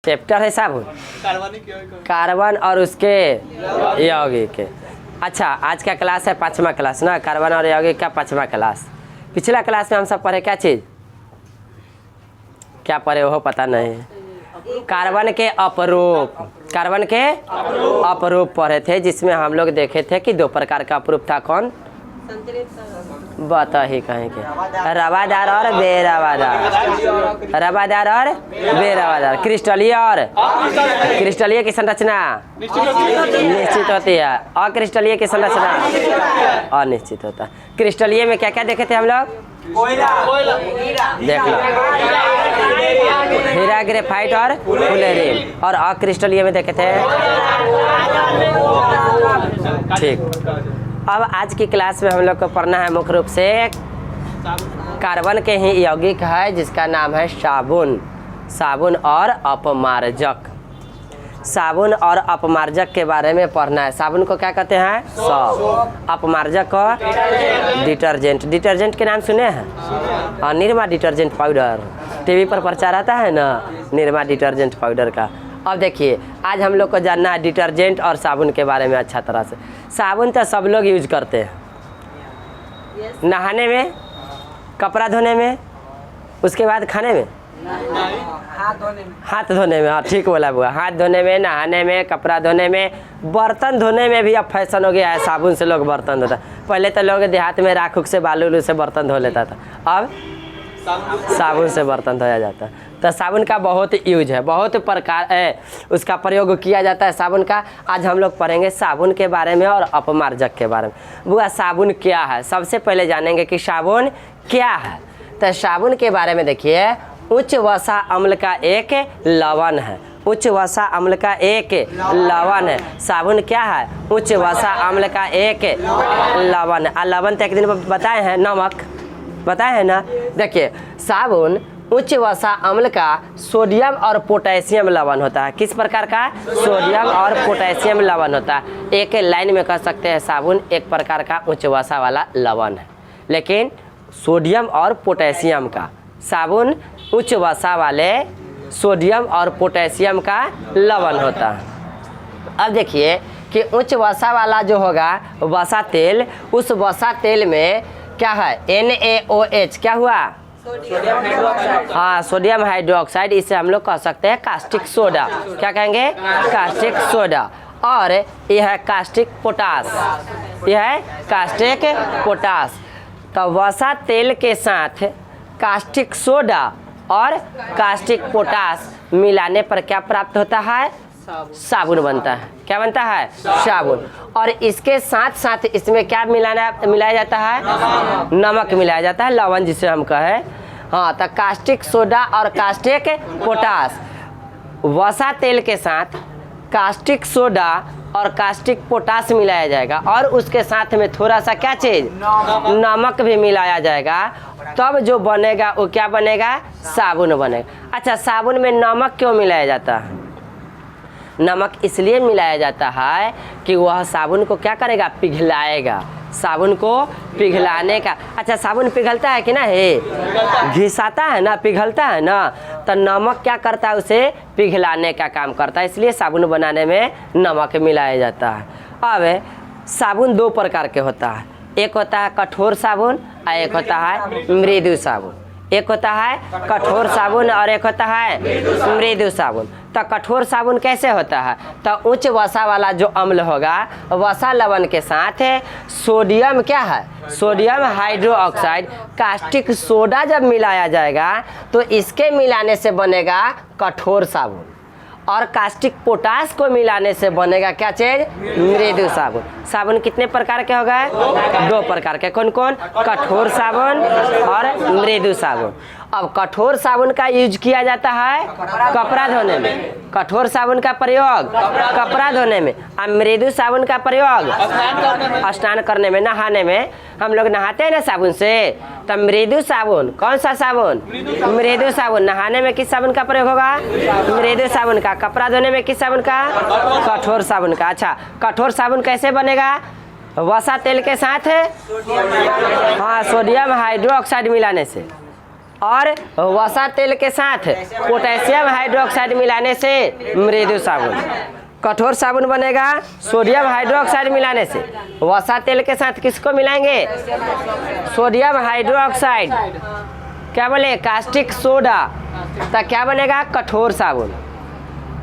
Chapter है साबुन, carbon और उसके यौगिक। अच्छा, आज का क्लास है 5वां क्लास ना, कार्बन और यौगिक का 5वां क्लास। पिछला क्लास में हम सब पढ़े क्या चीज़, क्या पढ़े वो पता नहीं। कार्बन के अपरूप, कार्बन के अपरूप पढ़े थे, जिसमें हम लोग देखे थे कि दो प्रकार का अपरूप था। कौन बता ही कहेंगे, रवादार और बेरवादार, रवादार और बेरवादार, क्रिस्टलीय और क्रिस्टलीय की संरचना निश्चित होती है, अक्रिस्टलीय की संरचना अनिश्चित होता है। क्रिस्टलीय में क्या क्या देखे थे हम लोग, देख लो, हीरा, ग्रेफाइट और फुलेरिन। और अक्रिस्टलीय में देखे थे, ठीक। अब आज की क्लास में हम लोग को पढ़ना है मुख्य रूप से कार्बन के ही यौगिक है, जिसका नाम है साबुन, साबुन और अपमार्जक। साबुन और अपमार्जक के बारे में पढ़ना है। साबुन को क्या कहते हैं, सॉप। अपमार्जक को डिटर्जेंट, डिटर्जेंट के नाम सुने हैं, और निरमा डिटर्जेंट पाउडर, टीवी पर प्रचार आता है ना निरमा डिटर्जेंट पाउडर का। अब देखिए, आज हम लोग को जानना है डिटर्जेंट और साबुन के बारे में अच्छा तरह से। साबुन तो सब लोग यूज करते हैं, नहाने में, कपड़ा धोने में, उसके बाद खाने में, हाथ धोने में। हाँ ठीक बोला बुआ, हाथ धोने में, नहाने में, कपड़ा धोने में, बर्तन धोने में भी अब फैशन हो गया है, साबुन से लोग बर्तन धोता। पहले तो लोग देहात में राख उख से बालू उलू से बर्तन धो लेता था, अब साबुन से बर्तन धोया जाता है। तो साबुन का बहुत यूज है, बहुत प्रकार है, उसका प्रयोग किया जाता है साबुन का। आज हम लोग पढ़ेंगे साबुन के बारे में और अपमार्जक के बारे में। बुआ साबुन क्या है, सबसे पहले जानेंगे कि साबुन क्या है। तो साबुन के बारे में देखिए, उच्च वसा अम्ल का एक लवण है, उच्च वसा अम्ल का एक लवण है। साबुन क्या है, उच्च वसा अम्ल का एक लवण। लवण तो एक दिन बताए हैं, नमक बताए हैं ना। देखिए, साबुन उच्च वसा अम्ल का सोडियम और पोटेशियम लवण होता है। किस प्रकार का, सोडियम और पोटेशियम लवण होता है। एक लाइन में कह सकते हैं साबुन एक प्रकार का उच्च वसा वाला लवण है, लेकिन सोडियम और पोटेशियम का, साबुन उच्च वसा वाले सोडियम और पोटेशियम का लवण होता है। अब देखिए कि उच्च वसा वाला जो होगा वसा तेल, उस वसा तेल में क्या है, NaOH, क्या हुआ, हाँ सोडियम हाइड्रोक्साइड। इसे हम लोग कह सकते हैं कास्टिक सोडा, क्या कहेंगे, कास्टिक सोडा। और यह है कास्टिक पोटास, यह है कास्टिक पोटास। तो वसा तेल के साथ कास्टिक सोडा और कास्टिक पोटास मिलाने पर क्या प्राप्त होता है, साबुन बनता है। क्या बनता है, साबुन। और इसके साथ साथ इसमें क्या मिलाया जाता है, नमक मिलाया जाता है, लवण जिसे हम कहें। हाँ, तो कास्टिक सोडा और कास्टिक पोटास, वसा तेल के साथ कास्टिक सोडा और कास्टिक पोटास मिलाया जाएगा, और उसके साथ में थोड़ा सा क्या चीज़, नमक भी मिलाया जाएगा। तब जो बनेगा वो क्या बनेगा, साबुन बनेगा। अच्छा, साबुन में नमक क्यों मिलाया जाता है, नमक इसलिए मिलाया जाता है कि वह साबुन को क्या करेगा, पिघलाएगा, साबुन को पिघलाने का। अच्छा, साबुन पिघलता है कि ना, है घिसाता है ना, पिघलता है ना, तो नमक क्या करता है, उसे पिघलाने का काम करता है, इसलिए साबुन बनाने में नमक मिलाया जाता है। अब साबुन दो प्रकार के होता है, एक होता है कठोर साबुन और एक होता है मृदु साबुन। एक होता है कठोर साबुन और एक होता है मृदु साबुन। तो कठोर साबुन कैसे होता है, तो उच्च वसा वाला जो अम्ल होगा, वसा लवण के साथ सोडियम क्या है, सोडियम हाइड्रोक्साइड, कास्टिक सोडा जब मिलाया जाएगा तो इसके मिलाने से बनेगा कठोर साबुन, और कास्टिक पोटास को मिलाने से बनेगा क्या चीज, मृदु साबुन। साबुन कितने प्रकार के हो गए, दो प्रकार के, कौन कौन, कठोर साबुन और मृदु साबुन। अब कठोर साबुन का यूज किया जाता है कपड़ा धोने में, कठोर साबुन का प्रयोग कपड़ा धोने में, और मृदु साबुन का प्रयोग स्नान करने में, नहाने में। हम लोग नहाते हैं ना साबुन से, तो मृदु साबुन, कौन सा साबुन, मृदु साबुन। नहाने में किस साबुन का प्रयोग होगा, मृदु साबुन का। कपड़ा धोने में किस साबुन का, कठोर साबुन का। अच्छा, कठोर साबुन कैसे बनेगा, वसा तेल के साथ, हाँ सोडियम हाइड्रोक्साइड मिलाने से, और वसा तेल के साथ पोटेशियम हाइड्रोक्साइड मिलाने से मृदु साबुन। कठोर साबुन बनेगा सोडियम हाइड्रोक्साइड मिलाने से। वसा तेल के साथ किसको मिलाएंगे? सोडियम हाइड्रोक्साइड, क्या बोले, कास्टिक सोडा, तो क्या बनेगा? कठोर साबुन।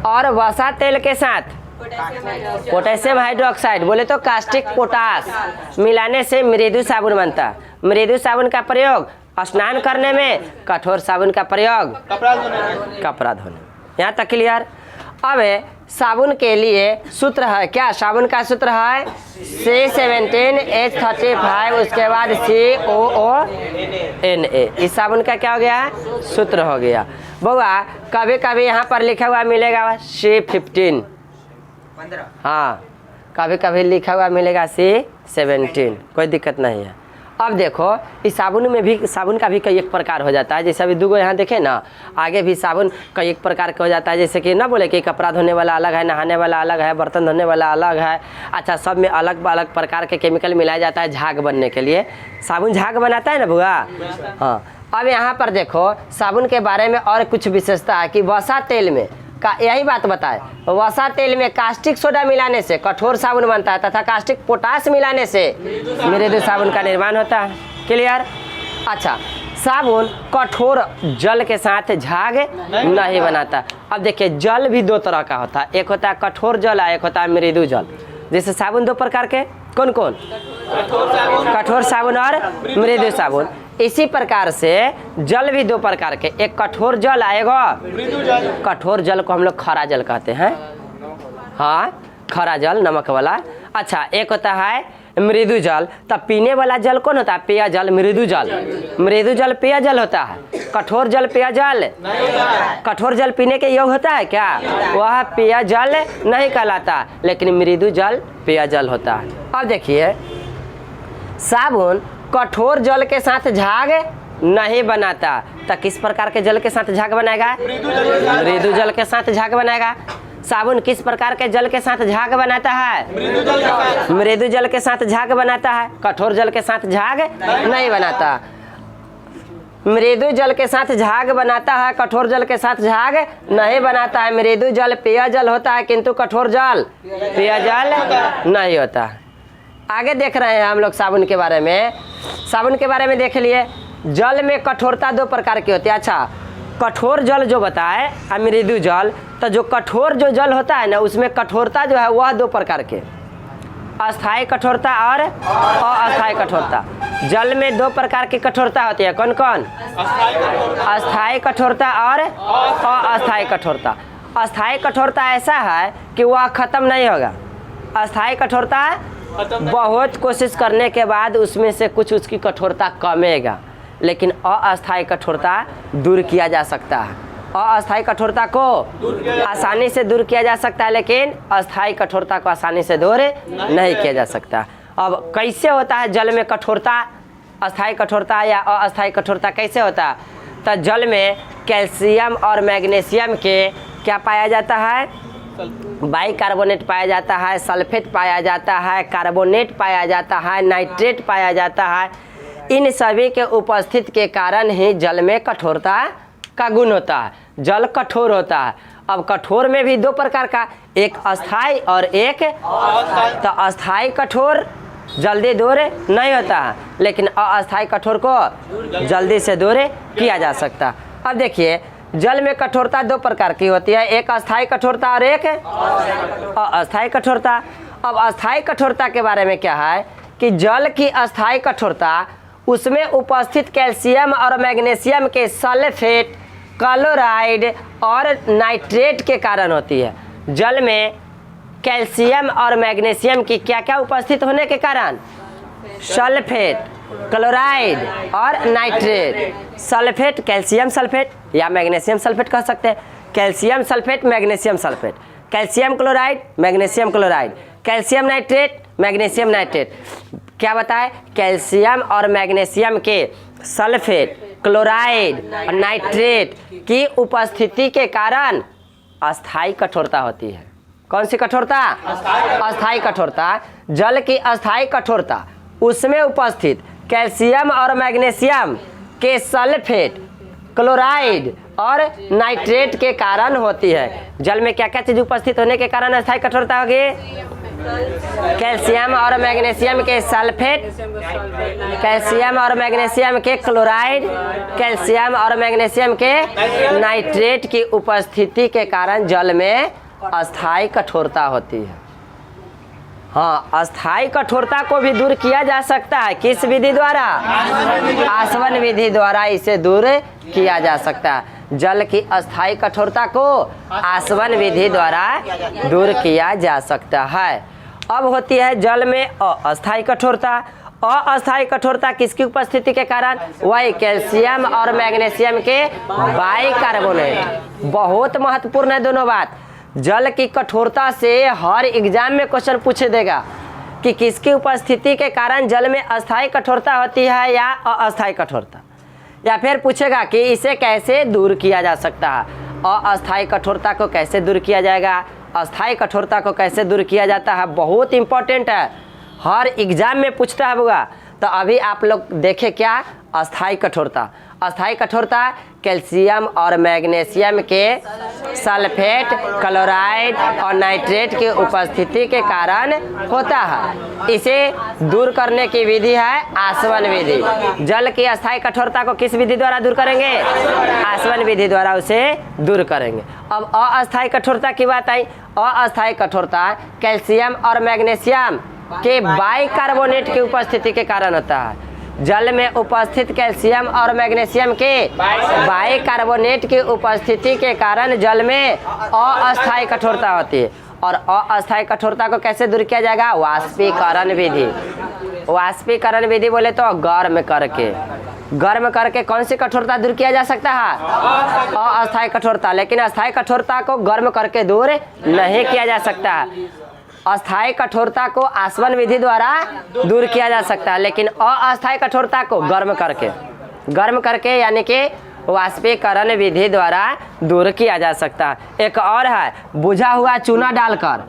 और वसा तेल के साथ पोटेशियम हाइड्रोक्साइड बोले तो कास्टिक पोटास मिलाने से मृदु साबुन बनता है। मृदु साबुन का प्रयोग स्नान करने में, कठोर साबुन का प्रयोग कपड़ा धोने। यहाँ तक क्लियर। अब साबुन के लिए सूत्र है क्या? साबुन का सूत्र है C17H35, उसके बाद COONA। इस साबुन का क्या हो गया? सूत्र हो गया। बउआ कभी कभी यहाँ पर लिखा हुआ मिलेगा C15, हाँ कभी कभी लिखा हुआ मिलेगा C17, कोई दिक्कत नहीं है। अब देखो इस साबुन में भी, साबुन का भी कई एक प्रकार हो जाता है। जैसे अभी दूगो यहाँ देखे ना, आगे भी साबुन कई एक प्रकार का हो जाता है। जैसे कि ना बोले कि कपड़ा धोने वाला अलग है, नहाने वाला अलग है, बर्तन धोने वाला अलग है। अच्छा, सब में अलग अलग प्रकार के केमिकल मिलाया जाता है झाग बनने के लिए। साबुन झाग बनाता है ना बुआ। हाँ, अब यहाँ पर देखो साबुन के बारे में और कुछ विशेषता है कि वसा तेल में का यही बात बताए, वसा तेल में कास्टिक सोडा मिलाने से कठोर साबुन बनता है तथा कास्टिक पोटास मिलाने से मृदु साबुन का निर्माण होता है। क्लियर। अच्छा, साबुन कठोर जल के साथ झाग नहीं बनाता। अब देखिए जल भी दो तरह का होता है, एक होता है कठोर जल और एक होता है मृदु जल। जैसे साबुन दो प्रकार के, कौन कौन? कठोर साबुन और मृदु साबुन। इसी प्रकार से जल भी दो प्रकार के, एक कठोर जल आएगा, कठोर जल को हम लोग खरा जल कहते हैं। हाँ, खरा जल नमक वाला। अच्छा, एक होता है मृदु जल। तब पीने वाला जल कौन होता है? पेय जल, मृदु जल। मृदु जल पेय जल होता है। कठोर जल पेय जल, कठोर जल पीने के योग्य होता है क्या? वह पेय जल नहीं कहलाता, लेकिन मृदु जल पेय जल होता है। अब देखिए साबुन कठोर जल के साथ झाग नहीं बनाता, तो किस प्रकार के जल के साथ झाग बनाएगा? मृदु जल के साथ झाग बनाएगा। साबुन किस प्रकार के जल के साथ झाग बनाता है? मृदु जल के साथ झाग बनाता है, कठोर जल के साथ झाग नहीं बनाता। मृदु जल के साथ झाग बनाता है, कठोर जल के साथ झाग नहीं बनाता है। मृदु जल पेय जल होता है, किंतु कठोर जल पेय जल नहीं होता। आगे देख रहे हैं हम लोग साबुन के बारे में। साबुन के बारे में देख लिए, जल में कठोरता दो प्रकार की होती है। अच्छा, कठोर जल जो बताए मृदु जल, तो जो कठोर जो जल होता है ना, उसमें कठोरता जो है वह दो प्रकार के, अस्थायी कठोरता और अस्थायी कठोरता। जल में दो प्रकार की कठोरता होती है, कौन कौन? अस्थायी कठोरता और अस्थायी कठोरता। अस्थायी कठोरता ऐसा है कि वह खत्म नहीं होगा। अस्थायी कठोरता बहुत कोशिश करने के बाद उसमें से कुछ उसकी कठोरता कमेगा, लेकिन अस्थायी कठोरता दूर किया जा सकता है। अस्थायी कठोरता को आसानी से दूर किया जा सकता है, लेकिन अस्थायी कठोरता को आसानी से दूर नहीं किया जा सकता। अब कैसे होता है जल में कठोरता, अस्थायी कठोरता या अस्थायी कठोरता कैसे होता है? तो जल में कैल्शियम और मैग्नीशियम के क्या पाया जाता है? बाइकार्बोनेट पाया जाता है, सल्फेट पाया जाता है, कार्बोनेट पाया जाता है, नाइट्रेट पाया जाता है। इन सभी के उपस्थित के कारण ही जल में कठोरता का गुण होता है, जल कठोर होता है। अब कठोर में भी दो प्रकार का, एक अस्थायी और एक, तो अस्थायी कठोर जल्दी दूर नहीं होता है, लेकिन अस्थायी कठोर को जल्दी से दूर किया जा सकता। अब देखिए जल में कठोरता दो प्रकार की होती है, एक अस्थायी कठोरता और एक अस्थायी कठोरता। अब अस्थायी कठोरता के बारे में क्या है कि जल की अस्थायी कठोरता उसमें उपस्थित कैल्शियम और मैग्नीशियम के सल्फेट, क्लोराइड और नाइट्रेट के कारण होती है। जल में कैल्शियम और मैग्नीशियम की क्या क्या उपस्थित होने के कारण? सल्फेट, क्लोराइड और नाइट्रेट। सल्फेट कैल्शियम सल्फेट या मैग्नीशियम सल्फेट कह सकते हैं। Calcium sulphate, magnesium sulphate, calcium chloride, magnesium chloride, calcium nitrate, magnesium nitrate. क्या बताए? कैल्शियम और मैग्नीशियम के सल्फेट, क्लोराइड और नाइट्रेट की उपस्थिति के कारण अस्थायी कठोरता होती है। कौन सी कठोरता? अस्थायी कठोरता। जल की अस्थायी कठोरता उसमें उपस्थित कैल्शियम और मैग्नीशियम के सल्फेट, क्लोराइड और नाइट्रेट के कारण होती है। जल में क्या क्या चीज उपस्थित होने के कारण अस्थायी कठोरता होगी? कैल्शियम और मैग्नीशियम के सल्फेट, कैल्शियम और मैग्नीशियम के क्लोराइड, कैल्शियम और मैग्नीशियम के नाइट्रेट की उपस्थिति के कारण जल में अस्थायी कठोरता होती है। हाँ, अस्थायी कठोरता को भी दूर किया जा सकता है। किस विधि द्वारा? आसवन विधि द्वारा इसे दूर किया जा सकता है। जल की अस्थायी कठोरता को आसवन विधि द्वारा दूर किया जा सकता है। अब होती है जल में अस्थायी कठोरता। अस्थायी कठोरता किसकी उपस्थिति के कारण? वही कैल्शियम और मैग्नीशियम के बाइकार्बोनेट। बहुत महत्वपूर्ण है दोनों बात। जल की कठोरता से हर एग्जाम में क्वेश्चन पूछ देगा कि किसकी उपस्थिति के कारण जल में अस्थायी कठोरता होती है या अस्थायी कठोरता, या फिर पूछेगा कि इसे कैसे दूर किया जा सकता है। अस्थायी कठोरता को कैसे दूर किया जाएगा, अस्थायी कठोरता को कैसे दूर किया जाता है, बहुत इंपॉर्टेंट है, हर एग्जाम में पूछता है होगा। तो अभी आप लोग देखें क्या? अस्थायी कठोरता। अस्थायी कठोरता कैल्शियम और मैग्नीशियम के सल्फेट, क्लोराइड और नाइट्रेट की उपस्थिति के कारण होता है। इसे दूर करने की विधि है आसवन विधि। जल की अस्थायी कठोरता को किस विधि द्वारा दूर करेंगे? आसवन विधि द्वारा उसे दूर करेंगे। अब अस्थायी कठोरता की बात आई। अस्थायी कठोरता कैल्शियम और मैग्नीशियम के बाइकार्बोनेट की उपस्थिति के कारण होता है। जल में उपस्थित कैल्शियम और मैग्नीशियम के बाइकार्बोनेट की उपस्थिति के कारण जल में अस्थायी कठोरता होती है। और अस्थायी कठोरता को कैसे दूर किया जाएगा? वाष्पीकरण विधि। वाष्पीकरण विधि बोले तो गर्म करके कौन सी कठोरता दूर किया जा सकता है? अस्थायी कठोरता। लेकिन अस्थायी कठोरता को गर्म करके दूर नहीं किया जा सकता है। अस्थायी कठोरता को आसवन विधि द्वारा दूर किया जा सकता है, लेकिन अस्थायी कठोरता को गर्म करके यानी कि वाष्पीकरण विधि द्वारा दूर किया जा सकता है। एक और है बुझा हुआ चूना डालकर।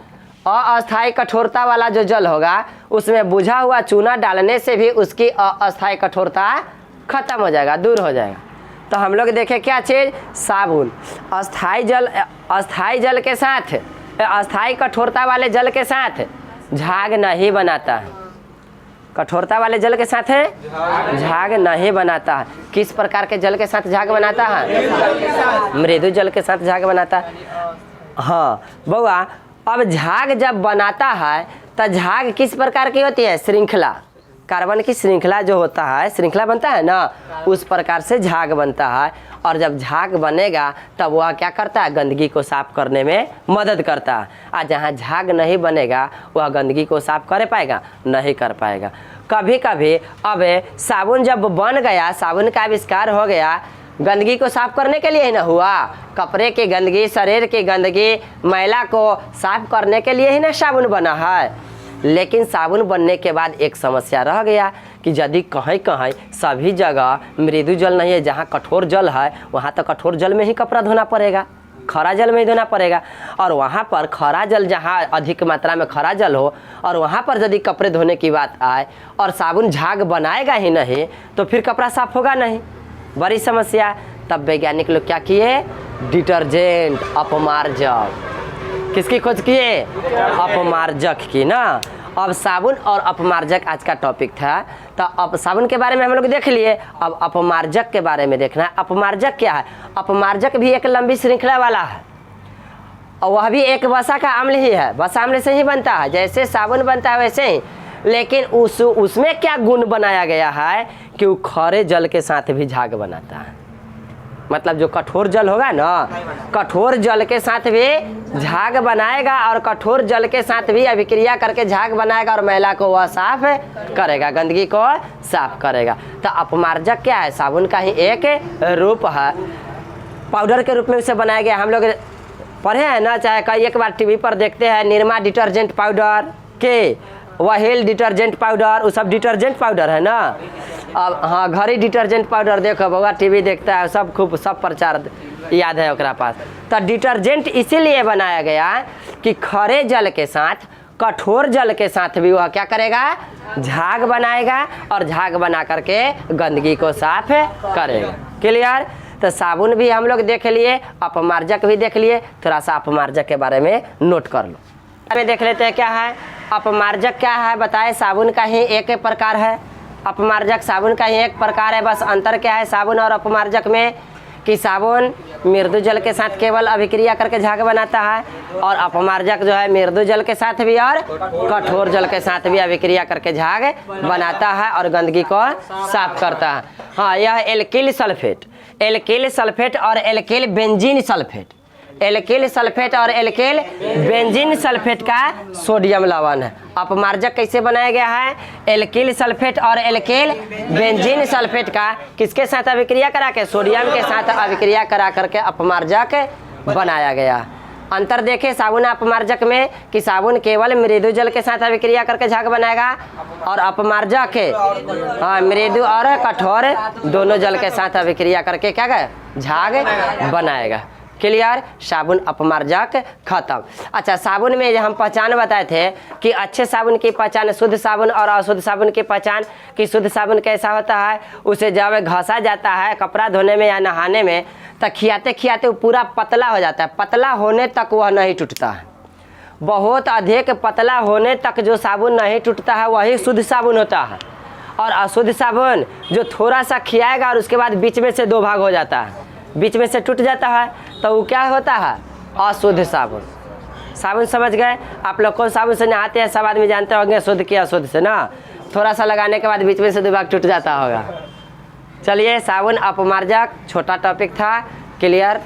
अस्थायी कठोरता वाला जो जल होगा उसमें बुझा हुआ चूना डालने से भी उसकी अस्थायी कठोरता खत्म हो जाएगा, दूर हो जाएगा। तो हम लोग देखें क्या चीज़? साबुन। अस्थायी जल के साथ, अस्थायी कठोरता वाले जल के साथ झाग नहीं बनाता है। कठोरता वाले जल के साथ झाग नहीं बनाता है। किस प्रकार के जल के साथ झाग बनाता है? मृदु जल के साथ झाग बनाता है। हाँ बउआ, अब झाग जब बनाता है तो झाग किस प्रकार की होती है? श्रृंखला, कार्बन की श्रृंखला जो होता है, श्रृंखला बनता है ना, उस प्रकार से झाग बनता है। और जब झाग बनेगा तब वह क्या करता है? गंदगी को साफ करने में मदद करता है। और जहाँ झाग नहीं बनेगा वह गंदगी को साफ कर पाएगा? नहीं कर पाएगा। कभी कभी अब साबुन जब बन गया, साबुन का आविष्कार हो गया, गंदगी को साफ करने के लिए ही ना हुआ। कपड़े की गंदगी, शरीर की गंदगी, मैला को साफ करने के लिए ही ना साबुन बना है। लेकिन साबुन बनने के बाद एक समस्या रह गया कि यदि कहीं कहीं सभी जगह मृदु जल नहीं है, जहाँ कठोर जल है वहाँ तो कठोर जल में ही कपड़ा धोना पड़ेगा, खरा जल में ही धोना पड़ेगा। और वहाँ पर खरा जल, जहाँ अधिक मात्रा में खरा जल हो और वहाँ पर यदि कपड़े धोने की बात आए और साबुन झाग बनाएगा ही नहीं तो फिर कपड़ा साफ होगा नहीं, बड़ी समस्या। तब वैज्ञानिक लोग क्या किए? डिटर्जेंट, अपमार्जक। किसकी खोज किए? अपमार्जक की ना। अब साबुन और अपमार्जक आज का टॉपिक था। तो अब साबुन के बारे में हम लोग देख लिए, अब अपमार्जक के बारे में देखना है। अपमार्जक क्या है? अपमार्जक भी एक लंबी श्रृंखला वाला है और वह भी एक वसा का अम्ल ही है। वसा अम्ल से ही बनता है, जैसे साबुन बनता है वैसे ही। लेकिन उसमें क्या गुण बनाया गया है कि वो खरे जल के साथ भी झाग बनाता है। मतलब जो कठोर जल होगा ना, कठोर जल के साथ भी झाग बनाएगा और कठोर जल के साथ भी अभिक्रिया करके झाग बनाएगा और मैला को वह साफ करेगा, गंदगी को साफ करेगा। तो अपमार्जक क्या है? साबुन का ही एक रूप है, पाउडर के रूप में उसे बनाया गया। हम लोग पढ़े हैं ना, चाहे कई एक बार टीवी पर देखते हैं निरमा डिटर्जेंट पाउडर के, वहील डिटर्जेंट पाउडर, वो सब डिटर्जेंट पाउडर है ना। अब हाँ, घरी डिटर्जेंट पाउडर देखो बउआ, टीवी देखता है, सब खूब सब प्रचार याद है ओकरा पास। तो डिटर्जेंट इसीलिए बनाया गया कि खरे जल के साथ, कठोर जल के साथ भी वह क्या करेगा? झाग बनाएगा और झाग बना करके गंदगी को साफ करेगा। क्लियर? तो साबुन भी हम लोग देख लिए, अपमार्जक भी देख लिए, थोड़ा सा अपमार्जक के बारे में नोट कर लो। में देख लेते हैं क्या है अपमार्जक क्या है बताए। साबुन का ही एक प्रकार है, अपमार्जक साबुन का ही एक प्रकार है। बस अंतर क्या है साबुन और अपमार्जक में कि साबुन मृदु जल के साथ केवल अभिक्रिया करके झाग बनाता है और अपमार्जक जो है मृदु जल के साथ भी और कठोर जल के साथ भी अभिक्रिया करके झाग बनाता है और गंदगी को साफ करता है। हाँ, यह एल्किल सल्फेट और alkyl benzene sulphate, alkyl sulphate और एल्किल बेंजीन सल्फेट का सोडियम लवण है। अपमार्जक कैसे बनाया गया है, एल्किल सल्फेट और एल्किल बेंजीन सल्फेट का किसके साथ अभिक्रिया करा के, सोडियम के साथ अभिक्रिया करा करके अपमार्जक बनाया गया। अंतर देखें साबुन अपमार्जक में कि साबुन केवल मृदु जल के साथ अभिक्रिया करके झाग बनाएगा और अपमार्जक हाँ मृदु और कठोर दोनों जल के साथ अभिक्रिया करके क्या झाग बनाएगा। क्लियर, साबुन अपमार्जक खत्म। अच्छा, साबुन में हम पहचान बताए थे कि अच्छे साबुन की पहचान, शुद्ध साबुन और अशुद्ध साबुन की पहचान कि शुद्ध साबुन कैसा होता है, उसे जब घसा जाता है कपड़ा धोने में या नहाने में तो खियाते खियाते वो पूरा पतला हो जाता है, पतला होने तक वह नहीं टूटता है। बहुत अधिक पतला होने तक जो साबुन नहीं टूटता है वही शुद्ध साबुन होता है। और अशुद्ध साबुन जो थोड़ा सा खियाएगा और उसके बाद बीच में से दो भाग हो जाता है, बीच में से टूट जाता है, तो वो क्या होता है, अशुद्ध साबुन। साबुन समझ गए आप लोग? कौन साबुन से नहाते हैं सब आदमी जानते होंगे, शुद्ध की अशुद्ध से ना। थोड़ा सा लगाने के बाद बीच में से दो भाग टूट जाता होगा। चलिए, साबुन अपमार्जक छोटा टॉपिक था, क्लियर।